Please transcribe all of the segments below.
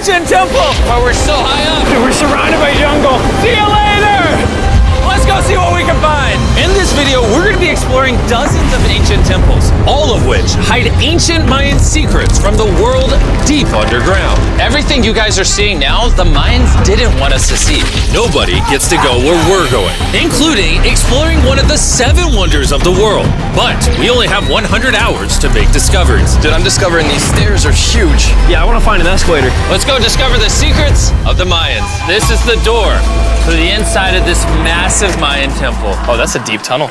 ancient temple. But we're so high up. Dude, we're surrounded by jungle. See you later. Let's go see what we can find. In this video, we're going to be exploring dozens of ancient temples, all of which hide ancient Mayan secrets from the world deep underground. Everything you guys are seeing now, the Mayans didn't want us to see. Nobody gets to go where we're going, including exploring one of the 7 wonders of the world. But we only have 100 hours to make discoveries. Dude, I'm discovering these stairs are huge. Yeah, I want to find an escalator. Let's go discover the secrets of the Mayans. This is the door to the inside of this massive Mayan temple. Oh, that's a deep tunnel.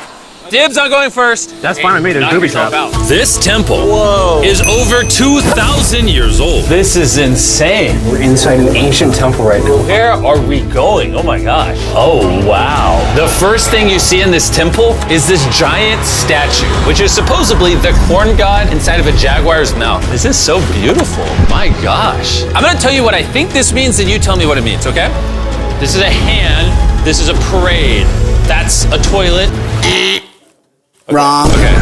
Dibs on going first. That's fine with me, there's booby trap. This temple is over 2,000 years old. This is insane. We're inside an ancient temple right now. Where are we going? Oh my gosh. Oh, wow. The first thing you see in this temple is this giant statue, which is supposedly the corn god inside of a jaguar's mouth. This is so beautiful. My gosh. I'm gonna tell you what I think this means, and you tell me what it means, okay? This is a hand. This is a parade. That's a toilet. Wrong. Okay.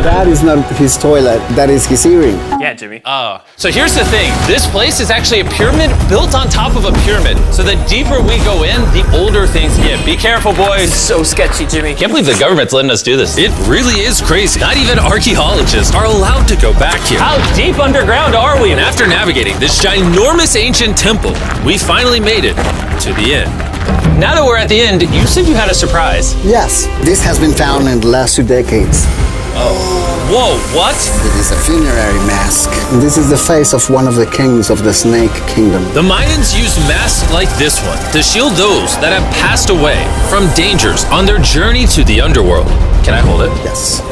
That is not his toilet. That is his earring. Yeah, Jimmy. Oh. So here's the thing. This place is actually a pyramid built on top of a pyramid. So the deeper we go in, the older things get. Be careful, boys. So sketchy, Jimmy. Can't believe the government's letting us do this. It really is crazy. Not even archaeologists are allowed to go back here. How deep underground are we? And after navigating this ginormous ancient temple, we finally made it to the end. Now that we're at the end, you said you had a surprise. Yes, this has been found in the last 2 decades. Whoa, what? It is a funerary mask. This is the face of one of the kings of the Snake Kingdom. The Mayans used masks like this one to shield those that have passed away from dangers on their journey to the underworld. Can I hold it? Yes.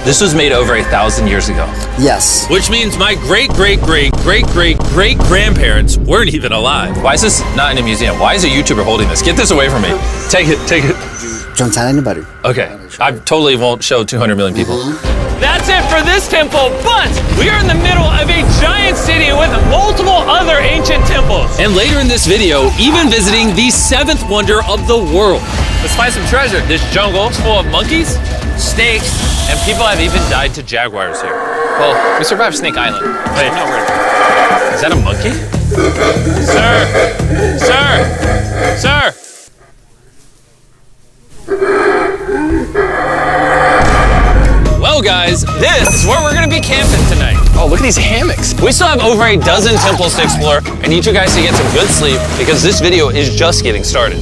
This was made over 1,000 years ago. Yes. Which means my great-great-great-great-great-grandparents weren't even alive. Why is this not in a museum? Why is a YouTuber holding this? Get this away from me. Take it, take it. Don't tell anybody. Okay, I totally won't show 200 million people. That's it for this temple, but we are in the middle of a giant city with multiple other ancient temples. And later in this video, even visiting the 7th wonder of the world. Let's find some treasure. This jungle is full of monkeys, snakes, and people have even died to jaguars here. Well, we survived Snake Island. Wait, no, is that a monkey? Sir! Sir! Sir! Well, guys, this is where we're gonna be camping tonight. Oh, look at these hammocks. We still have over a dozen temples to explore. I need you guys to get some good sleep because this video is just getting started.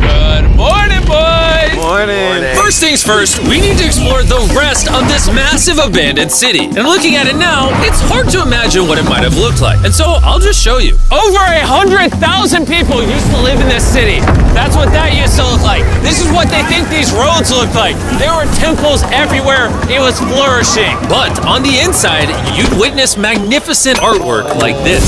Good morning, boys! Morning. First things first, we need to explore the rest of this massive abandoned city. And looking at it now, it's hard to imagine what it might have looked like. And so I'll just show you. Over 100,000 people used to live in this city. That's what that used to look like. This is what they think these roads look like. There were temples everywhere. It was flourishing. But on the inside, you'd witness magnificent artwork like this.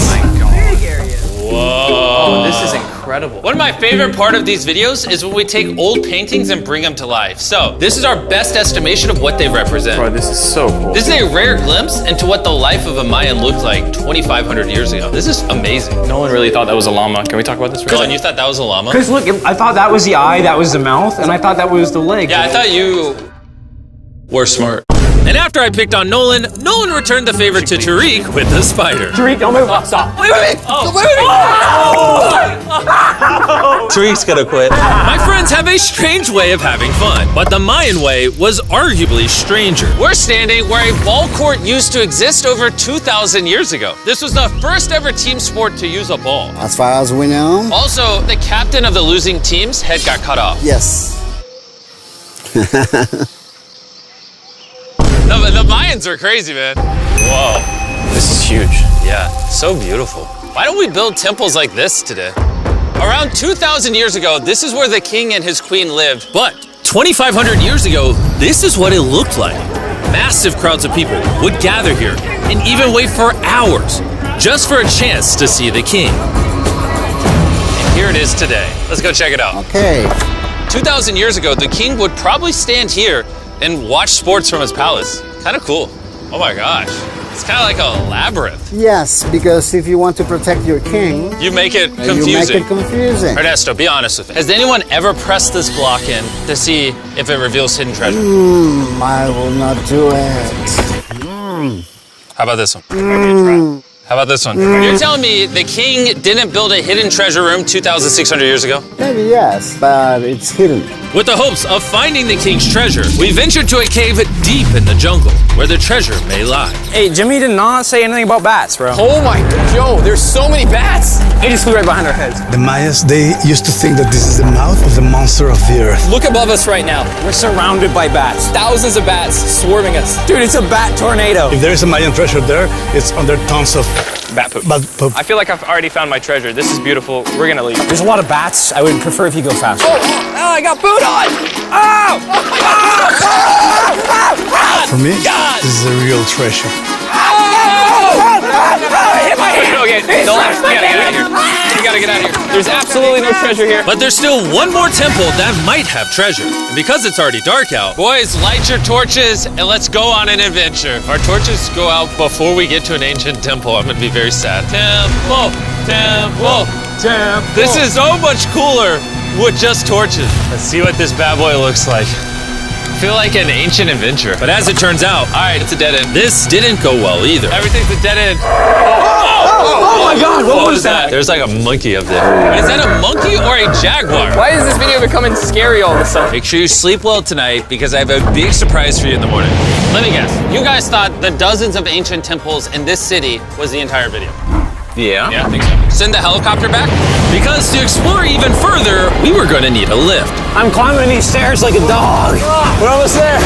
Whoa. This is incredible. One of my favorite part of these videos is when we take old paintings and bring them to life. So this is our best estimation of what they represent. Bro, this is so cool. This is a rare glimpse into what the life of a Mayan looked like 2,500 years ago. This is amazing. No one really thought that was a llama. Can we talk about this? Colin, you thought that was a llama? Because look, I thought that was the eye, that was the mouth, and I thought that was the leg. Yeah, I thought you were smart. And after I picked on Nolan returned the favor to Tariq with the spider. Tariq, don't move. Stop. Wait. Tariq's gonna quit. My friends have a strange way of having fun, but the Mayan way was arguably stranger. We're standing where a ball court used to exist over 2,000 years ago. This was the first ever team sport to use a ball. As far as we know. Also, the captain of the losing team's head got cut off. Yes. The Mayans are crazy, man. Whoa. This is huge. Yeah, so beautiful. Why don't we build temples like this today? Around 2,000 years ago, this is where the king and his queen lived. But 2,500 years ago, this is what it looked like. Massive crowds of people would gather here and even wait for hours just for a chance to see the king. And here it is today. Let's go check it out. Okay. 2,000 years ago, the king would probably stand here and watch sports from his palace. Kind of cool. Oh my gosh. It's kind of like a labyrinth. Yes, because if you want to protect your king, You make it you make confusing. it confusing. Ernesto, be honest with me. Has anyone ever pressed this block in to see if it reveals hidden treasure? I will not do it. How about this one? How about this one? You're telling me the king didn't build a hidden treasure room 2,600 years ago? Maybe yes, but it's hidden. With the hopes of finding the king's treasure, we ventured to a cave deep in the jungle where the treasure may lie. Hey, Jimmy did not say anything about bats, bro. Oh my god, yo, there's so many bats. They just flew right behind our heads. The Mayas, they used to think that this is the mouth of the monster of the earth. Look above us right now. We're surrounded by bats. Thousands of bats swarming us. Dude, it's a bat tornado. If there is a Mayan treasure there, it's under tons of Bat poop. bat poop. I feel like I've already found my treasure. This is beautiful. We're gonna leave. There's a lot of bats. I would prefer if you go faster. Oh, I got food on! For me, this is a real treasure. Okay, we gotta get out of here. We gotta get out of here. There's absolutely no treasure here. But there's still one more temple that might have treasure. And because it's already dark out, Boys, light your torches and let's go on an adventure. If our torches go out before we get to an ancient temple, I'm gonna be very sad. Temple, temple, temple. This is so much cooler with just torches. Let's see what this bad boy looks like. I feel like an ancient adventure. but as it turns out, All right, it's a dead end. this didn't go well either. Everything's a dead end. Oh my god, what was that? There's like a monkey up there. Is that a monkey or a jaguar? Why is this video becoming scary all of a sudden? Make sure you sleep well tonight because I have a big surprise for you in the morning. Let me guess. You guys thought the dozens of ancient temples in this city was the entire video. Yeah. Yeah, I think so. Send the helicopter back? Because to explore even further, we were going to need a lift. I'm climbing these stairs like a dog. We're almost there.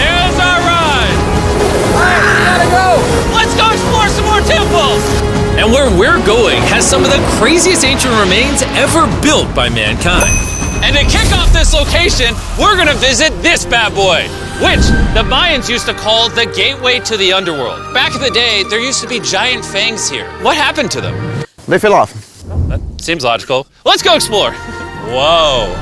There's our ride! Let's go explore some more temples! And where we're going has some of the craziest ancient remains ever built by mankind. And to kick off this location, we're gonna visit this bad boy, which the Mayans used to call the gateway to the underworld. Back in the day, there used to be giant fangs here. What happened to them? They fell off. Seems logical. Let's go explore. Whoa.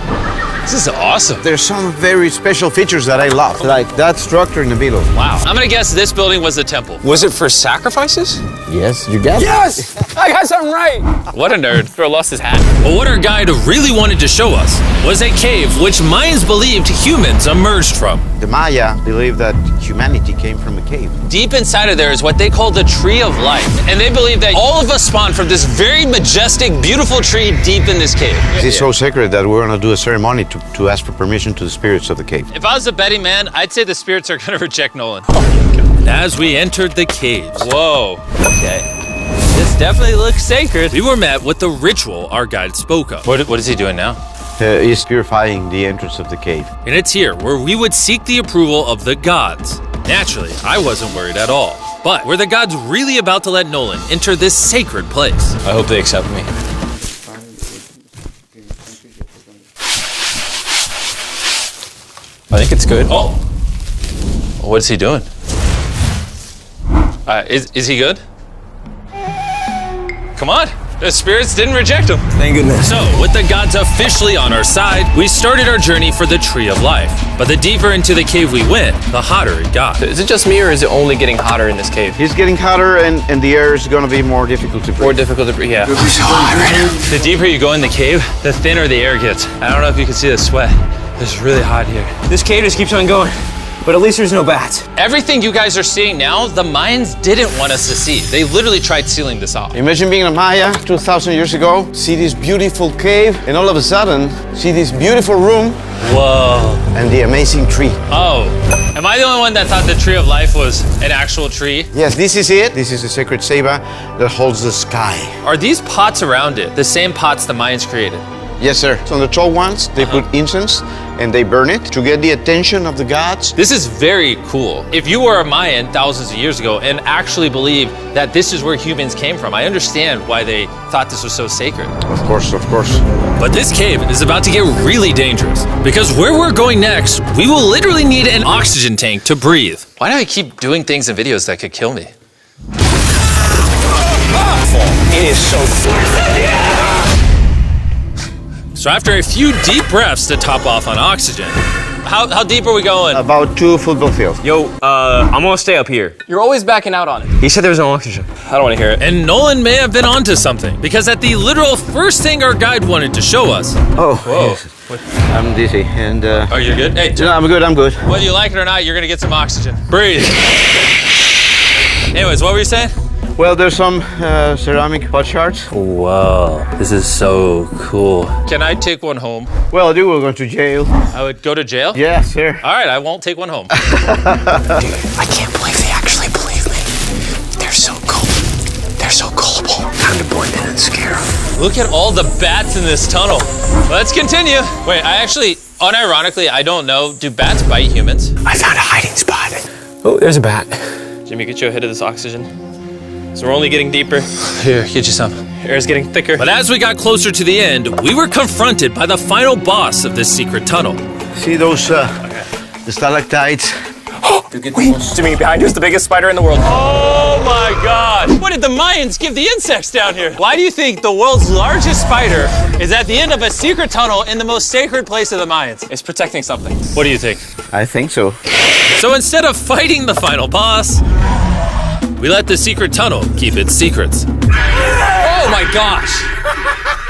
This is awesome. There's some very special features that I love, like that structure in the middle. Wow. I'm gonna guess this building was the temple. Was it for sacrifices? Yes, you get it. Yes! I got something right. What a nerd. Throw lost his hat. But what our guide really wanted to show us was a cave which Mayans believed humans emerged from. The Maya believe that humanity came from a cave. Deep inside of there is what they call the tree of life. And they believe that all of us spawned from this very majestic, beautiful tree deep in this cave. It's so sacred that we're gonna do a ceremony to ask for permission to the spirits of the cave. If I was a betting man, I'd say the spirits are gonna reject Nolan. And as we entered the caves, Whoa. Okay. This definitely looks sacred. we were met with the ritual our guide spoke of. What is he doing now? Is purifying the entrance of the cave. And it's here where we would seek the approval of the gods. Naturally, I wasn't worried at all. But were the gods really about to let Nolan enter this sacred place? I hope they accept me. I think it's good. Oh. What is he doing? Is he good? Come on. The spirits didn't reject him. Thank goodness. So, with the gods officially on our side, we started our journey for the Tree of Life. But the deeper into the cave we went, the hotter it got. Is it just me or is it only getting hotter in this cave? It's getting hotter and the air is gonna be more difficult to breathe. More difficult to breathe, yeah. The deeper you go in the cave, the thinner the air gets. I don't know if you can see the sweat. It's really hot here. This cave just keeps on going. But at least there's no bats. Everything you guys are seeing now, the Mayans didn't want us to see. They literally tried sealing this off. Imagine being a Maya 2,000 years ago, see this beautiful cave, and all of a sudden, see this beautiful room Whoa. and the amazing tree. Oh. Am I the only one that thought the Tree of Life was an actual tree? Yes, this is it. This is the sacred ceiba that holds the sky. Are these pots around it the same pots the Mayans created? Yes, sir. So on the tall ones, they put incense and they burn it to get the attention of the gods. This is very cool. If you were a Mayan thousands of years ago and actually believed that this is where humans came from, I understand why they thought this was so sacred. Of course, of course. But this cave is about to get really dangerous. Because where we're going next, we will literally need an oxygen tank to breathe. Why do I keep doing things in videos that could kill me? It is so cool. So after a few deep breaths to top off on oxygen, How deep are we going? About 2 football fields. Yo, I'm gonna stay up here. You're always backing out on it. He said there was no oxygen. I don't want to hear it. and Nolan may have been onto something. Because at the literal first thing our guide wanted to show us, Oh, Whoa. yes. I'm dizzy and Are you good? Hey, no, I'm good, I'm good. whether you like it or not, you're gonna get some oxygen. Breathe. Anyways, what were you saying? Well, there's some ceramic pot shards. Whoa, this is so cool. Can I take one home? Well, you will go to jail. I would go to jail? Yes, sir. All right, I won't take one home. Dude, I can't believe they actually believe me. They're so cool. They're so gullible. Time to blend in and scare them. Look at all the bats in this tunnel. Let's continue. Wait, I actually, unironically, I don't know. Do bats bite humans? I found a hiding spot. Oh, there's a bat. Jimmy, get you a hit of this oxygen. So we're only getting deeper. Here, get you some. Air's getting thicker. But as we got closer to the end, we were confronted by the final boss of this secret tunnel. See those the stalactites? Jimmy, behind you is the biggest spider in the world. Oh my God. What did the Mayans give the insects down here? Why do you think the world's largest spider is at the end of a secret tunnel in the most sacred place of the Mayans? It's protecting something. What do you think? I think so. So instead of fighting the final boss, we let the secret tunnel keep its secrets. Oh my gosh.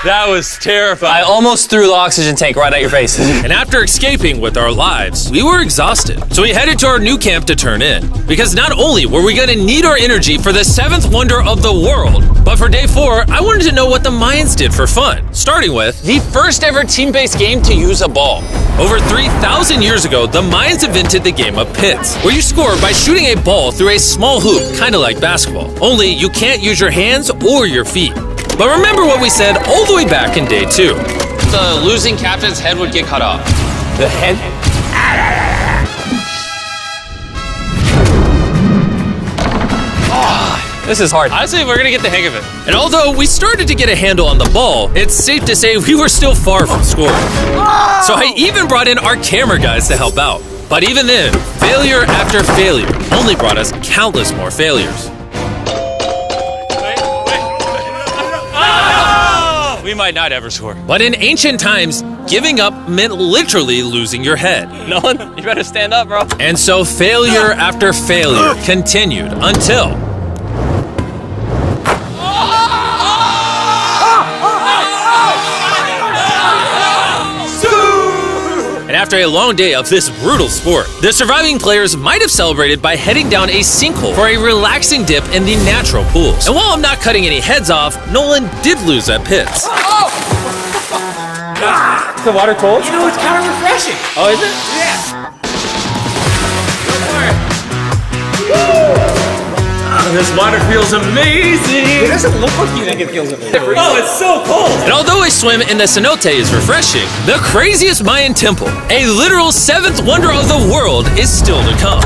That was terrifying. I almost threw the oxygen tank right at your face. And after escaping with our lives, we were exhausted. So we headed to our new camp to turn in. Because not only were we gonna need our energy for the 7th wonder of the world, but for day 4, I wanted to know what the Mayans did for fun. Starting with the first ever team-based game to use a ball. over 3,000 years ago, the Mayans invented the game of pits, where you score by shooting a ball through a small hoop, kind of like basketball. Only you can't use your hands or your feet. But remember what we said all the way back in day 2. The losing captain's head would get cut off. The head? This is hard. Honestly, we're gonna get the hang of it. And although we started to get a handle on the ball, it's safe to say we were still far from scoring. So I even brought in our camera guys to help out. But even then, failure after failure only brought us countless more failures. We might not ever score. But in ancient times, giving up meant literally losing your head. Nolan, you better stand up, bro. And so failure after failure continued until... And after a long day of this brutal sport, the surviving players might have celebrated by heading down a sinkhole for a relaxing dip in the natural pools. And while I'm not cutting any heads off, Nolan did lose at pits. Is the water cold? You know, it's kind of refreshing. Oh, is it? This water feels amazing. It doesn't look like you think it feels amazing. Oh, it's so cold. And although a swim in the cenote is refreshing, the craziest Mayan temple, a literal 7th wonder of the world, is still to come.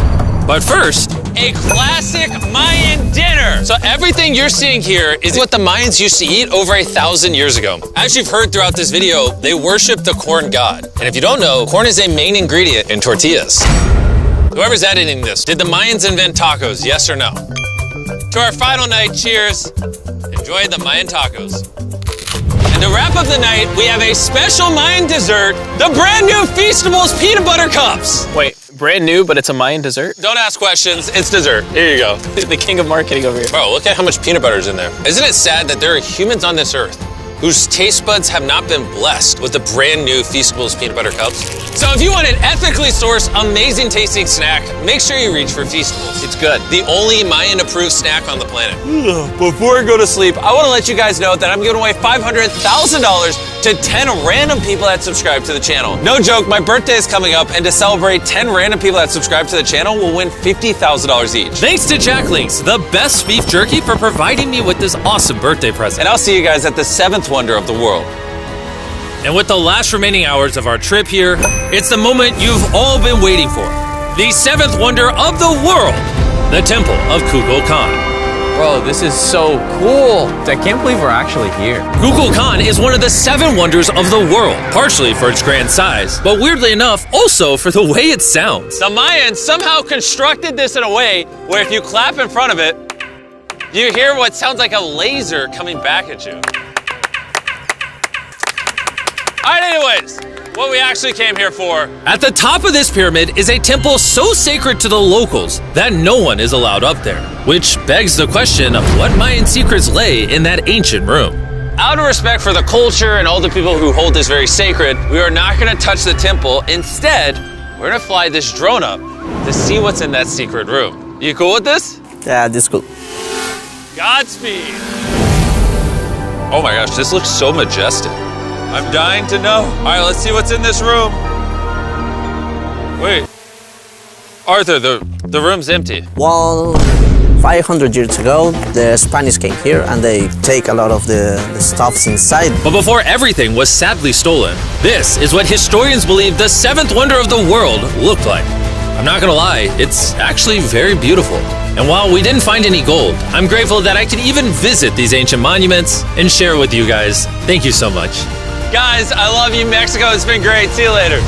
But first, A classic Mayan dinner. So everything you're seeing here is what the Mayans used to eat over 1,000 years ago. As you've heard throughout this video, they worship the corn god. And if you don't know, corn is a main ingredient in tortillas. Whoever's editing this, did the Mayans invent tacos, yes or no? To our final night, cheers. Enjoy the Mayan tacos. And to wrap up the night, we have a special Mayan dessert, the brand new Feastables peanut butter cups. Wait, brand new, but it's a Mayan dessert? Don't ask questions, it's dessert. Here you go. The king of marketing over here. Bro, look at how much peanut butter is in there. Isn't it sad that there are humans on this earth whose taste buds have not been blessed with the brand new Feastables peanut butter cups? So if you want an ethically sourced, amazing tasting snack, make sure you reach for Feastables. It's good. The only Mayan approved snack on the planet. Before I go to sleep, I want to let you guys know that I'm giving away $500,000 to 10 random people that subscribe to the channel. No joke, my birthday is coming up, and to celebrate, 10 random people that subscribe to the channel will win $50,000 each. thanks to Jack Links, the best beef jerky, for providing me with this awesome birthday present. And I'll see you guys at the 7th wonder of the world. And with the last remaining hours of our trip here, it's the moment you've all been waiting for. The 7th wonder of the world, the Temple of Kukulkan. Bro, this is so cool. I can't believe we're actually here. Kukulkan is one of the 7 wonders of the world, partially for its grand size, but weirdly enough, also for the way it sounds. The Mayans somehow constructed this in a way where if you clap in front of it, you hear what sounds like a laser coming back at you. All right, anyways, what we actually came here for. At the top of this pyramid is a temple so sacred to the locals that no one is allowed up there, which begs the question of what Mayan secrets lay in that ancient room. Out of respect for the culture and all the people who hold this very sacred, we are not gonna touch the temple. Instead, we're gonna fly this drone up to see what's in that secret room. You cool with this? Yeah, this is cool. Godspeed. Oh my gosh, this looks so majestic. I'm dying to know. All right, let's see what's in this room. Wait. Arthur, the room's empty. Well, 500 years ago, the Spanish came here and they take a lot of the stuffs inside. But before everything was sadly stolen, this is what historians believe the seventh wonder of the world looked like. I'm not gonna lie, it's actually very beautiful. And while we didn't find any gold, I'm grateful that I could even visit these ancient monuments and share with you guys. Thank you so much. Guys, I love you, Mexico. It's been great. See you later.